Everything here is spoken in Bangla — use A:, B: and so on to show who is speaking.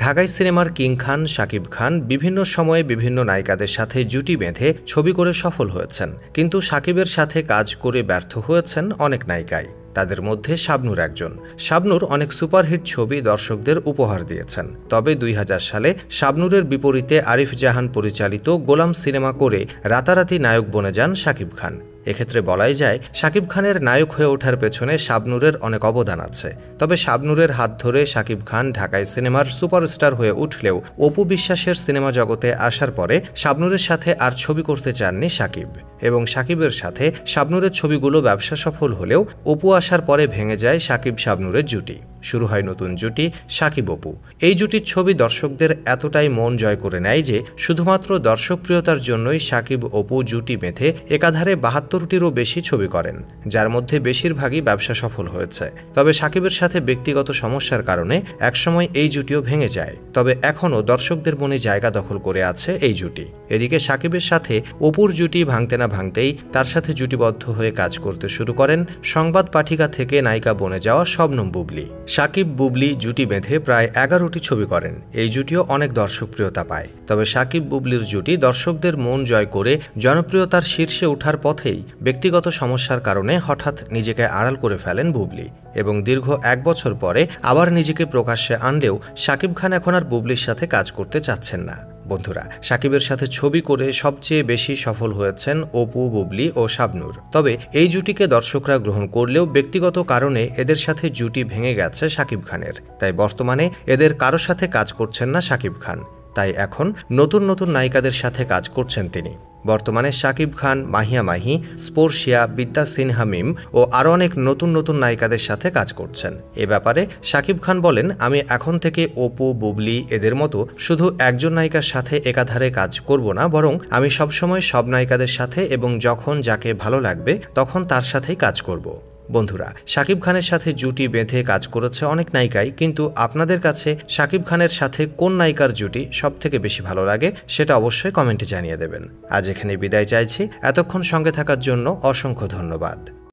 A: ঢাকাই সিনেমার কিং খান শাকিব খান বিভিন্ন সময়ে বিভিন্ন নায়িকাদের সাথে জুটি বেঁধে ছবি করে সফল হয়েছেন, কিন্তু শাকিবের সাথে কাজ করে ব্যর্থ হয়েছেন অনেক নায়িকাই। তাদের মধ্যে শাবনূর একজন। শাবনূর অনেক সুপারহিট ছবি দর্শকদের উপহার দিয়েছেন। তবে ২০০০ সালে শাবনূরের বিপরীতে আরিফ জাহান পরিচালিত গোলাম সিনেমা করে রাতারাতি নায়ক বনে যান শাকিব খান। এক্ষেত্রে বলাই যায় শাকিব খানের নায়ক হয়ে ওঠার পেছনে শাবনূরের অনেক অবদান আছে। তবে শাবনূরের হাত ধরে শাকিব খান ঢাকাই সিনেমার সুপারস্টার হয়ে উঠলেও অপু বিশ্বাসের সিনেমা জগতে আসার পরে শাবনূরের সাথে আর ছবি করতে চাননি শাকিব, এবং শাকিবের সাথে শাবনূরের ছবিগুলো ব্যবসা সফল হলেও অপু আসার পরে ভেঙে যায় শাকিব শাবনূরের জুটি। শুরু হয় নতুন জুটি শাকিব অপু। এই জুটির ছবি দর্শকদের এতটাই মন জয় করে নেয় যে শুধুমাত্র দর্শকপ্রিয়তার জন্যই শাকিব অপু জুটি বেঁধে একাধারে ৭২টিরও বেশি ছবি করেন, যার মধ্যে বেশিরভাগই ব্যবসা সফল হয়েছে। তবে শাকিবের সাথে ব্যক্তিগত সমস্যার কারণে একসময় এই জুটিও ভেঙে যায়। তবে এখনও দর্শকদের মনে জায়গা দখল করে আছে এই জুটি। এদিকে শাকিবের সাথে অপুর জুটি ভাঙতে না ভাঙতেই তার সাথে জুটিবদ্ধ হয়ে কাজ করতে শুরু করেন সংবাদ পাঠিকা থেকে নায়িকা বনে যাওয়া শবনম বুবলী। শাকিব বুবলী জুটি বেঁধে প্রায় ১১টি ছবি করেন। এই জুটিও অনেক দর্শকপ্রিয়তা পায়। তবে শাকিব বুবলীর জুটি দর্শকদের মন জয় করে জনপ্রিয়তার শীর্ষে ওঠার পথেই ব্যক্তিগত সমস্যার কারণে হঠাৎ নিজেকে আড়াল করে ফেলেন বুবলী, এবং দীর্ঘ ১ বছর পরে আবার নিজেকে প্রকাশ্যে আনলেও শাকিব খান এখন আর বুবলীর সাথে কাজ করতে চাচ্ছেন না। বন্ধুরা, শাকিবের সাথে ছবি করে সবচেয়ে বেশি সফল হয়েছেন অপু, বুবলী ও শাবনূর। তবে এই জুটিকে দর্শকরা গ্রহণ করলেও ব্যক্তিগত কারণে এদের সাথে জুটি ভেঙে গেছে শাকিব খানের। তাই বর্তমানে এদের কারো সাথে কাজ করছেন না শাকিব খান। তাই এখন নতুন নতুন নায়িকাদের সাথে কাজ করছেন তিনি। বর্তমানে শাকিব খান, মাহিয়া মাহি, স্পর্শিয়া, বিদ্যা সিনহা মিম ও আরও অনেক নতুন নতুন নায়িকাদের সাথে কাজ করছেন। এ ব্যাপারে শাকিব খান বলেন, আমি এখন থেকে অপু, বুবলী এদের মতো শুধু একজন নায়িকার সাথে একাধারে কাজ করব না, বরং আমি সবসময় সব নায়িকাদের সাথে এবং যখন যাকে ভালো লাগবে তখন তার সাথেই কাজ করব। বন্ধুরা, শাকিব খানের সাথে জুটি বেঁধে কাজ করেছে অনেক নায়িকাই, কিন্তু আপনাদের কাছে শাকিব খানের সাথে কোন নায়িকার জুটি সবথেকে বেশি ভালো লাগে সেটা অবশ্যই কমেন্টে জানিয়ে দেবেন। আজ এখানে বিদায় চাইছি। এতক্ষণ সঙ্গে থাকার জন্য অসংখ্য ধন্যবাদ।